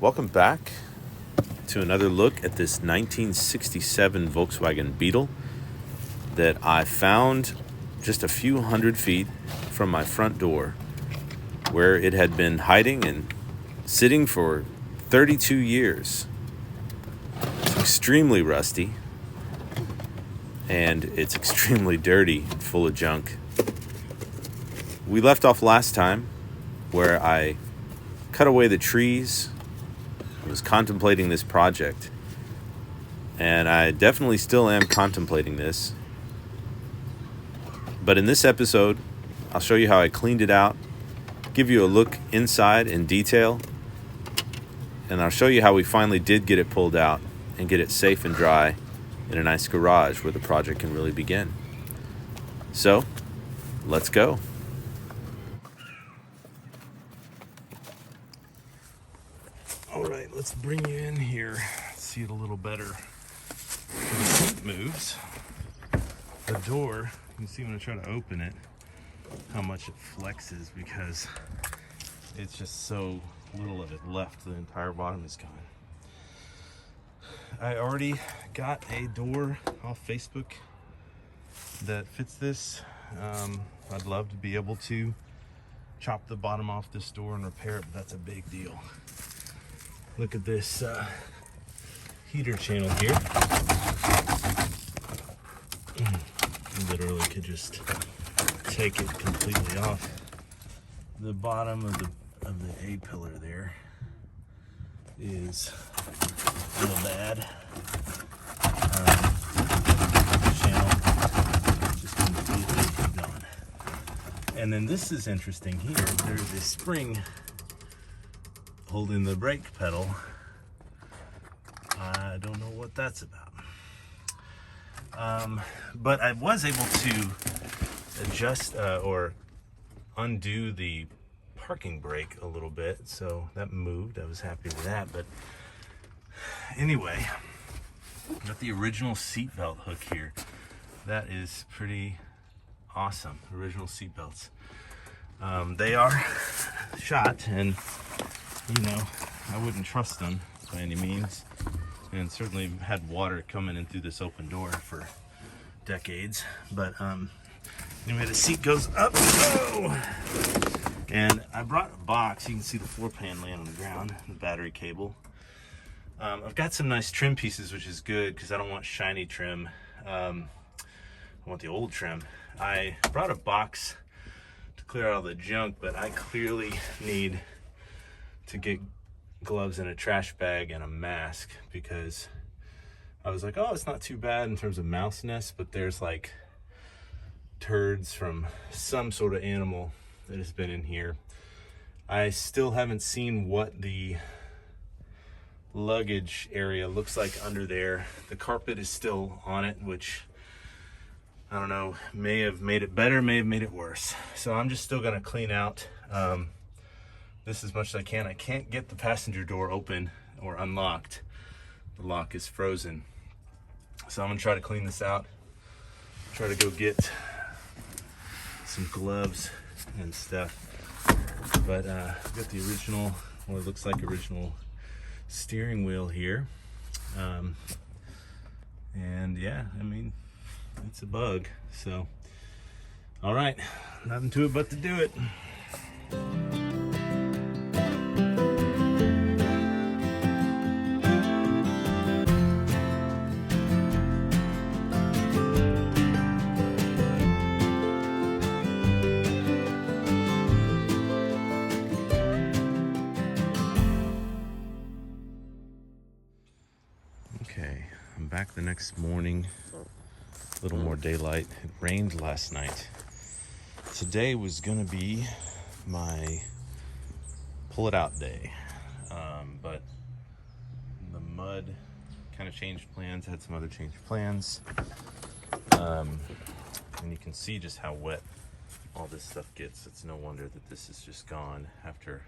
Welcome back to another look at this 1967 Volkswagen Beetle that I found just a few hundred feet from my front door, where it had been hiding and sitting for 32 years. It's extremely rusty, and it's extremely dirty and full of junk. We left off last time where I cut away the trees. I was contemplating this project, and I definitely still am contemplating this. But in this episode, I'll show you how I cleaned it out, give you a look inside in detail, and I'll show you how we finally did get it pulled out and get it safe and dry in a nice garage where the project can really begin. So, let's go. All right, let's bring you in here, see it a little better. The seat moves. The door, you can see when I try to open it, how much it flexes because it's just so little of it left. The entire bottom is gone. I already got a door off Facebook that fits this. I'd love to be able to chop the bottom off this door and repair it, but that's a big deal. Look at this heater channel here. You literally could just take it completely off. The bottom of the A-pillar there is real bad. Channel just completely gone. And then this is interesting here. There's a spring holding the brake pedal. I don't know what that's about. But I was able to adjust or undo the parking brake a little bit, so that moved. I was happy with that. But anyway, got the original seatbelt hook here. That is pretty awesome. Original seatbelts. They are shot, and you know, I wouldn't trust them by any means, and certainly had water coming in through this open door for decades. But anyway, the seat goes up. Oh! And I brought a box. You can see the floor pan laying on the ground, the battery cable. I've got some nice trim pieces, which is good because I don't want shiny trim. I want the old trim. I brought a box to clear out all the junk, but I clearly need to get gloves and a trash bag and a mask, because I was like, oh, it's not too bad in terms of mouse nests, but there's like turds from some sort of animal that has been in here. I still haven't seen what the luggage area looks like under there. The carpet is still on it, which I don't know, may have made it better, may have made it worse. So I'm just still gonna clean out this as much as I can. I can't get the passenger door open or unlocked. The lock is frozen. So I'm gonna try to clean this out. Try to go get some gloves and stuff. But I've got the original, what looks like original steering wheel here. And yeah, I mean, it's a bug. So, all right, nothing to it but to do it. Okay, I'm back the next morning, a little more daylight. It rained last night. Today was gonna be my pull it out day, but the mud kind of changed plans. I had some other changed plans, and you can see just how wet all this stuff gets. It's no wonder that this is just gone after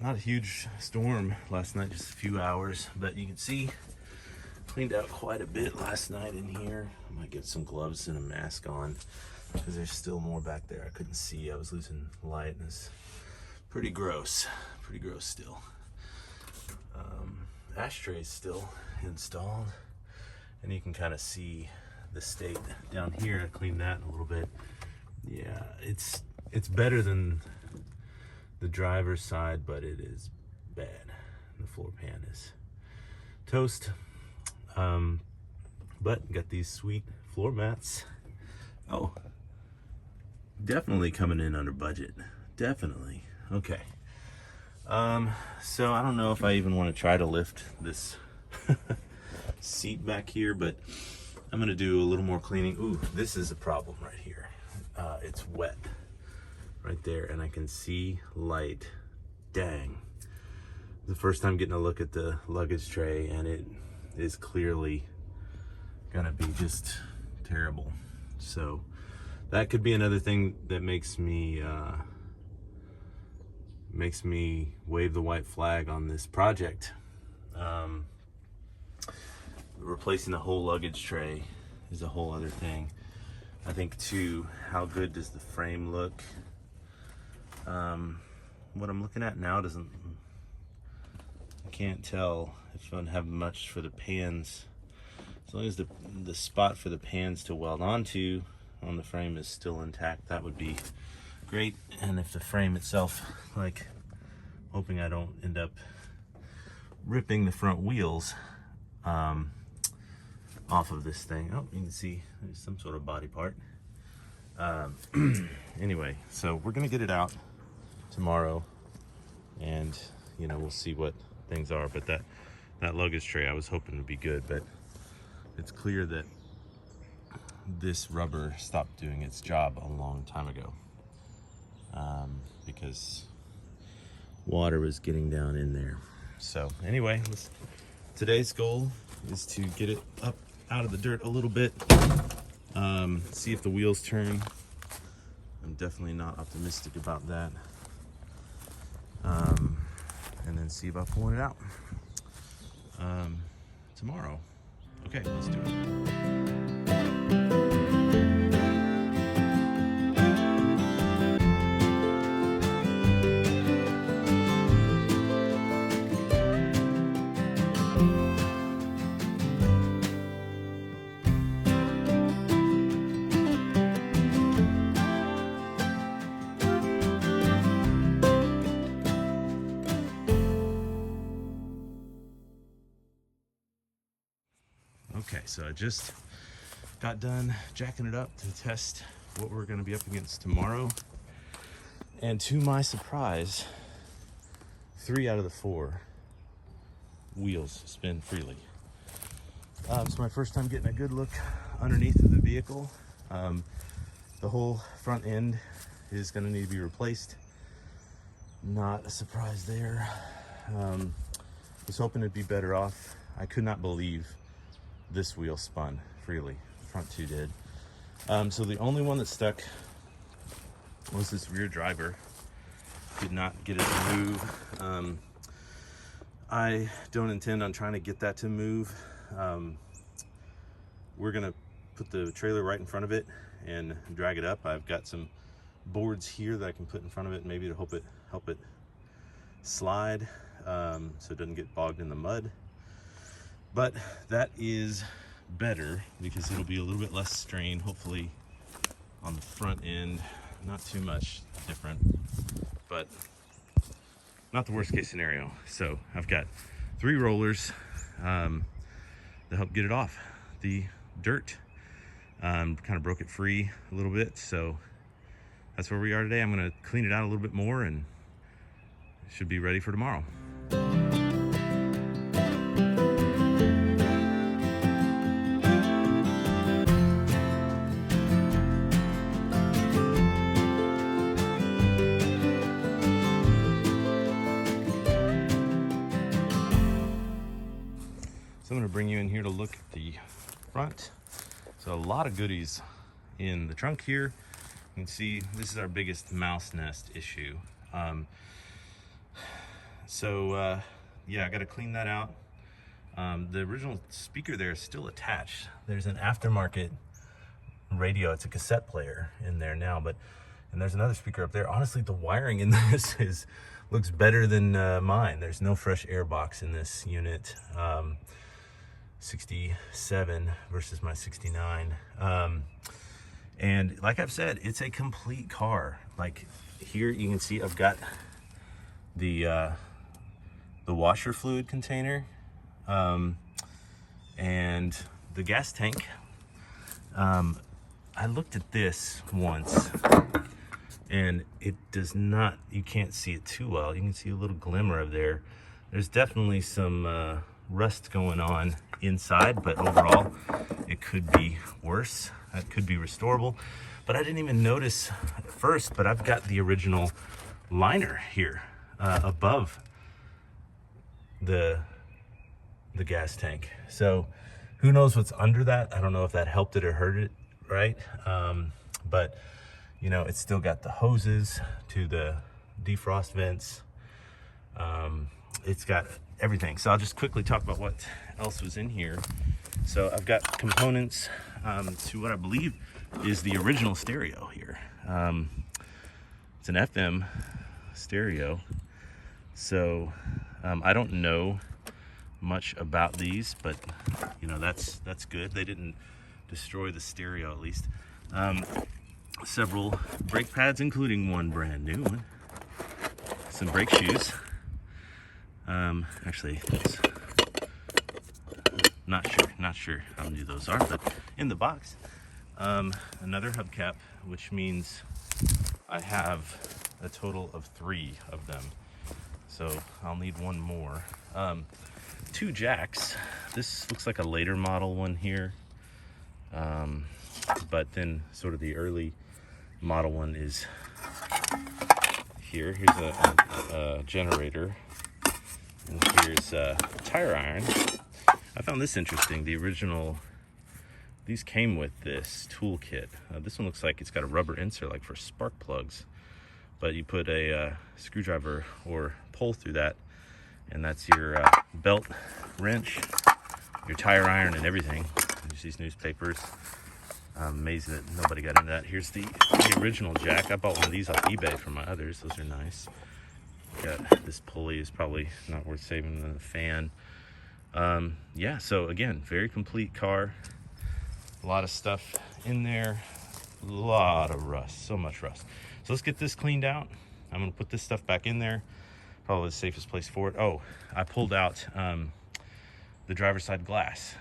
not a huge storm last night, just a few hours. But you can see cleaned out quite a bit last night in here. I might get some gloves and a mask on because there's still more back there I couldn't see. I was losing light and it's pretty gross still. Ashtray is still installed, and you can kind of see the state down here. I cleaned that a little bit. Yeah, it's better than the driver's side, but it is bad. The floor pan is toast. But got these sweet floor mats. Oh, definitely coming in under budget. Definitely. Okay. So I don't know if I even want to try to lift this seat back here, but I'm gonna do a little more cleaning. Ooh, this is a problem right here. It's wet right there, and I can see light. Dang. The first time getting a look at the luggage tray, and it is clearly gonna be just terrible. So that could be another thing that makes me wave the white flag on this project. Replacing the whole luggage tray is a whole other thing. I think too, how good does the frame look? What I'm looking at now I can't tell if I have much for the pans. As long as the spot for the pans to weld onto on the frame is still intact, that would be great. And if the frame itself, like, hoping I don't end up ripping the front wheels off of this thing. Oh, you can see there's some sort of body part. Anyway, so we're gonna get it out tomorrow, and we'll see what things are. But that luggage tray, I was hoping would be good, but it's clear that this rubber stopped doing its job a long time ago, because water was getting down in there. So anyway, today's goal is to get it up out of the dirt a little bit, see if the wheels turn. I'm definitely not optimistic about that. And then see about pulling it out tomorrow. Okay, let's do it. Okay, so I just got done jacking it up to test what we're going to be up against tomorrow. And to my surprise, 3 out of the 4 wheels spin freely. It's my first time getting a good look underneath of the vehicle. The whole front end is going to need to be replaced. Not a surprise there. Was hoping it'd be better off. I could not believe this wheel spun freely. The front 2 did. So the only one that stuck was this rear driver. Did not get it to move. I don't intend on trying to get that to move. We're gonna put the trailer right in front of it and drag it up. I've got some boards here that I can put in front of it, maybe to help it slide, so it doesn't get bogged in the mud. But that is better because it'll be a little bit less strain, hopefully, on the front end. Not too much different, but not the worst case scenario. So I've got 3 rollers to help get it off the dirt. Kind of broke it free a little bit, so that's where we are today. I'm going to clean it out a little bit more, and it should be ready for tomorrow. So I'm going to bring you in here to look at the front. So a lot of goodies in the trunk here. You can see this is our biggest mouse nest issue. Yeah, I got to clean that out. The original speaker there is still attached. There's an aftermarket radio. It's a cassette player in there now, but And there's another speaker up there. Honestly, the wiring in this looks better than mine. There's no fresh air box in this unit. 67 versus my 69. And like I've said, it's a complete car. Like here you can see I've got the washer fluid container and the gas tank. I looked at this once and it does not, you can't see it too well. You can see a little glimmer of there. There's definitely some rust going on inside, but overall it could be worse. That could be restorable, but I didn't even notice at first, but I've got the original liner here above the gas tank. So who knows what's under that? I don't know if that helped it or hurt it, right? But you know, it's still got the hoses to the defrost vents. It's got everything. So I'll just quickly talk about what else was in here. So I've got components to what I believe is the original stereo here. It's an FM stereo. So I don't know much about these, but you know, that's good. They didn't destroy the stereo, at least. Several brake pads, including one brand new one. Some brake shoes. Actually, it's not sure how new those are, but in the box, another hubcap, which means I have a total of 3 of them. So I'll need one more. 2 jacks. This looks like a later model one here, but then sort of the early model one is here. Here's a generator, and here's a tire iron. I found this interesting. The original, these came with this toolkit. This one looks like it's got a rubber insert like for spark plugs, but you put a screwdriver or pole through that, and that's your belt wrench, your tire iron, and everything. There's these newspapers. I'm amazed that nobody got into that. Here's the original jack. I bought one of these off eBay from my others. Those are nice. Got this pulley is probably not worth saving than the fan. Yeah, so again, very complete car. A lot of stuff in there. A lot of rust. So much rust. So let's get this cleaned out. I'm going to put this stuff back in there. Probably the safest place for it. Oh, I pulled out the driver's side glass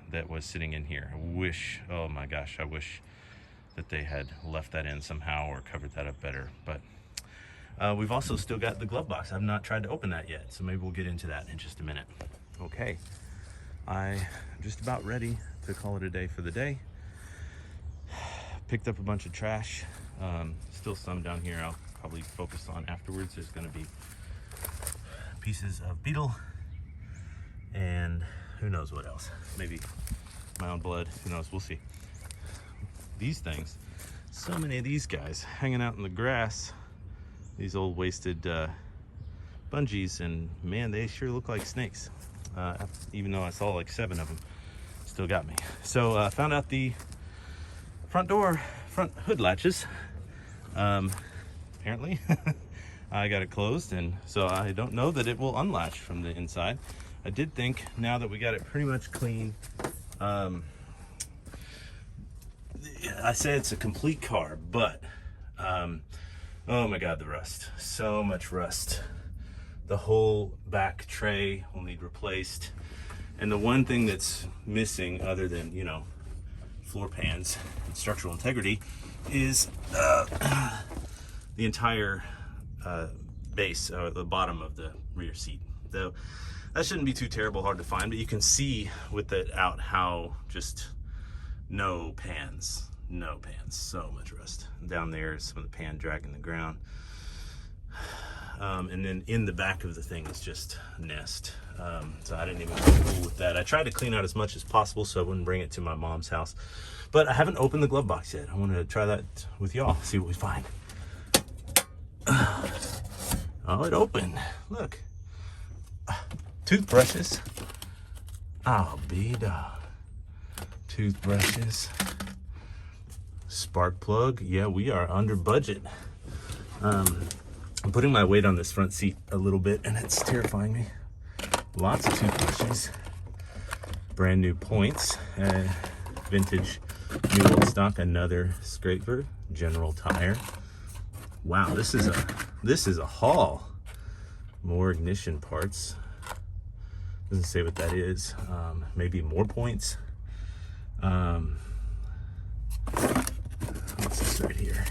that was sitting in here. I wish, oh my gosh, I wish that they had left that in somehow or covered that up better. But we've also still got the glove box. I've not tried to open that yet, so maybe we'll get into that in just a minute. Okay, I'm just about ready to call it a day for the day. Picked up a bunch of trash. Still some down here I'll probably focus on afterwards. There's gonna be pieces of Beetle and who knows what else. Maybe my own blood, who knows, we'll see. These things, so many of these guys hanging out in the grass, these old wasted bungees, and man, they sure look like snakes. Even though I saw like 7 of them, still got me. So I found out the front hood latches. Apparently I got it closed, and so I don't know that it will unlatch from the inside. I did think, now that we got it pretty much clean, I say it's a complete car, but oh my god, the rust, so much rust. The whole back tray will need replaced, and the one thing that's missing, other than, you know, floor pans and structural integrity, is the entire base, or the bottom of the rear seat. Though that shouldn't be too terrible hard to find, but you can see with it out how just no pans, so much rust. Down there is some of the pan dragging the ground. And then in the back of the thing is just nest. So I didn't even fool with that. I tried to clean out as much as possible so I wouldn't bring it to my mom's house. But I haven't opened the glove box yet. I want to try that with y'all, see what we find. Oh, it opened. Look. Toothbrushes. I'll be dog. Toothbrushes. Spark plug. Yeah, we are under budget. I'm putting my weight on this front seat a little bit, and it's terrifying me. Lots of toothbrushes. Brand new points. Vintage new old stock. Another scraper. General Tire. Wow, this is a haul. More ignition parts. Doesn't say what that is. Maybe more points. What's this right here?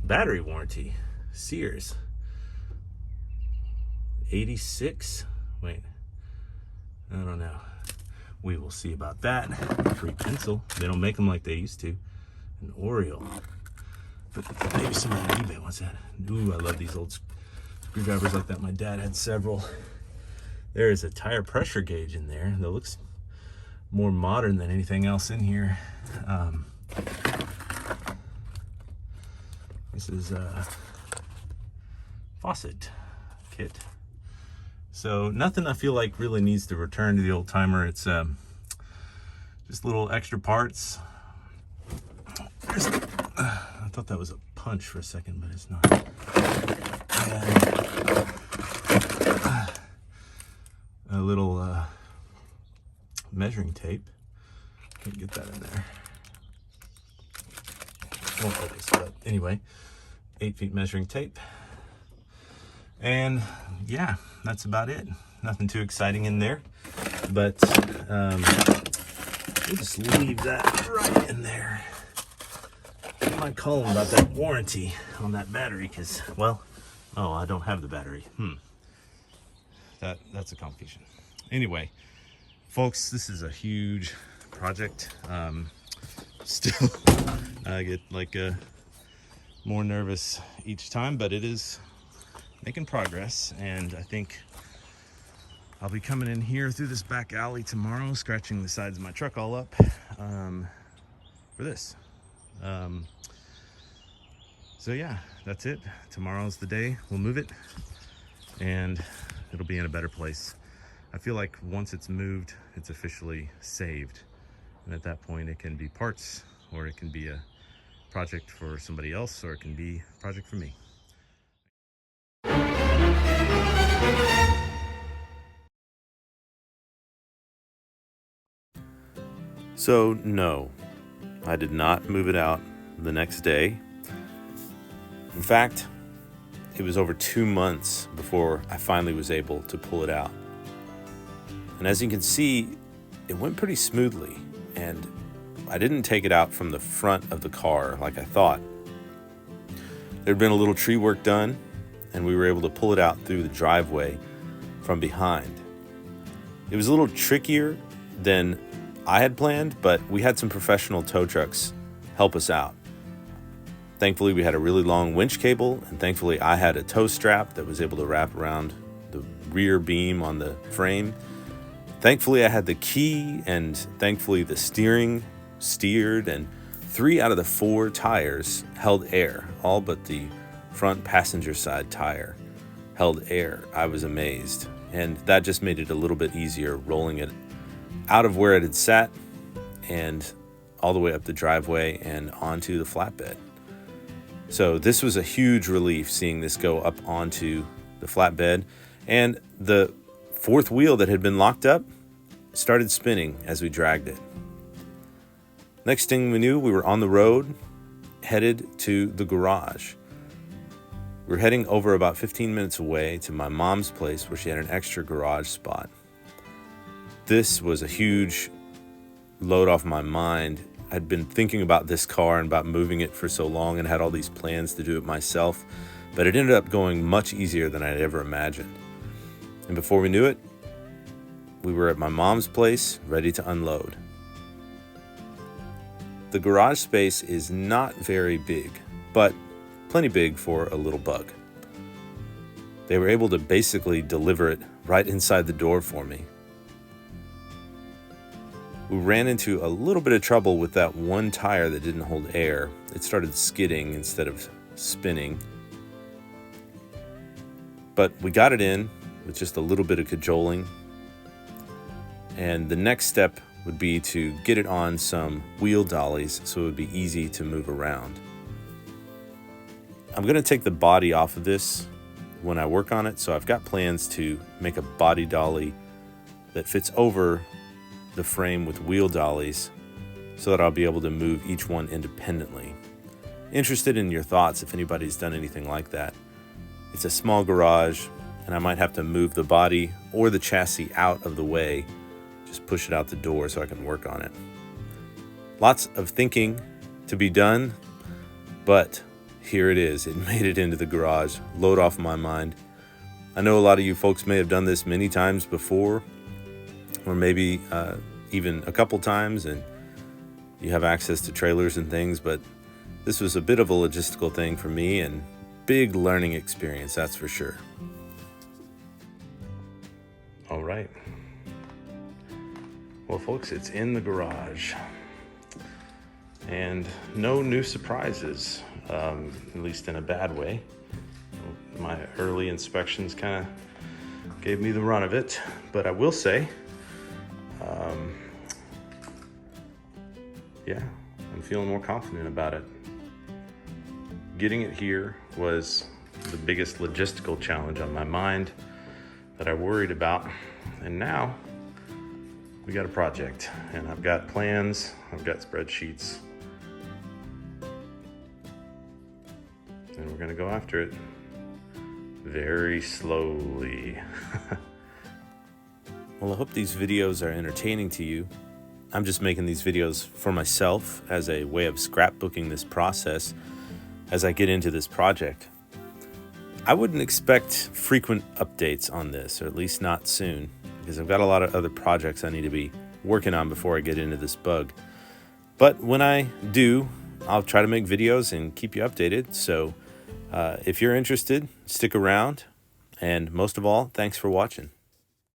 Battery warranty. Sears. 86. Wait. I don't know. We will see about that. Free pencil. They don't make them like they used to. An Oriole. But maybe somebody on eBay wants that. Ooh, I love these old screwdrivers like that. My dad had several. There is a tire pressure gauge in there that looks more modern than anything else in here. This is a faucet kit. So nothing I feel like really needs to return to the old timer. It's just little extra parts. I thought that was a punch for a second, but it's not. And a little measuring tape. Can't get that in there. Won't focus, but anyway, 8 feet measuring tape. And yeah, that's about it. Nothing too exciting in there, but we'll just leave that right in there. I might call him about that warranty on that battery because, well, oh, I don't have the battery. That's a complication. Anyway, folks, this is a huge project. Still, I get like more nervous each time, but it is making progress, and I think I'll be coming in here through this back alley tomorrow, scratching the sides of my truck all up for this. So yeah, that's it. Tomorrow's the day. We'll move it, and it'll be in a better place. I feel like once it's moved, it's officially saved. And at that point, it can be parts, or it can be a project for somebody else, or it can be a project for me. So no, I did not move it out the next day. In fact, it was over 2 months before I finally was able to pull it out. And as you can see, it went pretty smoothly, and I didn't take it out from the front of the car like I thought. There'd been a little tree work done, and we were able to pull it out through the driveway from behind. It was a little trickier than I had planned, but we had some professional tow trucks help us out. Thankfully, we had a really long winch cable, and thankfully I had a tow strap that was able to wrap around the rear beam on the frame. Thankfully, I had the key, and thankfully the steering steered, and 3 out of the 4 tires held air, all but the front passenger side tire held air. I was amazed, and that just made it a little bit easier rolling it out of where it had sat and all the way up the driveway and onto the flatbed. So this was a huge relief, seeing this go up onto the flatbed, and the 4th wheel that had been locked up started spinning as we dragged it. Next thing we knew, we were on the road, headed to the garage. We were heading over about 15 minutes away to my mom's place where she had an extra garage spot. This was a huge load off my mind. I'd been thinking about this car and about moving it for so long and had all these plans to do it myself, but it ended up going much easier than I'd ever imagined. And before we knew it, we were at my mom's place, ready to unload. The garage space is not very big, but plenty big for a little bug. They were able to basically deliver it right inside the door for me. We ran into a little bit of trouble with that one tire that didn't hold air. It started skidding instead of spinning. But we got it in with just a little bit of cajoling. And the next step would be to get it on some wheel dollies so it would be easy to move around. I'm going to take the body off of this when I work on it, so I've got plans to make a body dolly that fits over the frame with wheel dollies so that I'll be able to move each one independently. Interested in your thoughts if anybody's done anything like that. It's a small garage, and I might have to move the body or the chassis out of the way, just push it out the door so I can work on it. Lots of thinking to be done, but here it is. It made it into the garage. Load off my mind. I know a lot of you folks may have done this many times before, or maybe even a couple times, and you have access to trailers and things, but this was a bit of a logistical thing for me and big learning experience, that's for sure. All right. Well, folks, it's in the garage. And no new surprises, at least in a bad way. My early inspections kind of gave me the run of it, but I will say, yeah, I'm feeling more confident about it. Getting it here was the biggest logistical challenge on my mind that I worried about, and now we got a project, and I've got plans, I've got spreadsheets, and we're gonna go after it very slowly. Well, I hope these videos are entertaining to you. I'm just making these videos for myself as a way of scrapbooking this process as I get into this project. I wouldn't expect frequent updates on this, or at least not soon, because I've got a lot of other projects I need to be working on before I get into this bug. But when I do, I'll try to make videos and keep you updated. So if you're interested, stick around. And most of all, thanks for watching.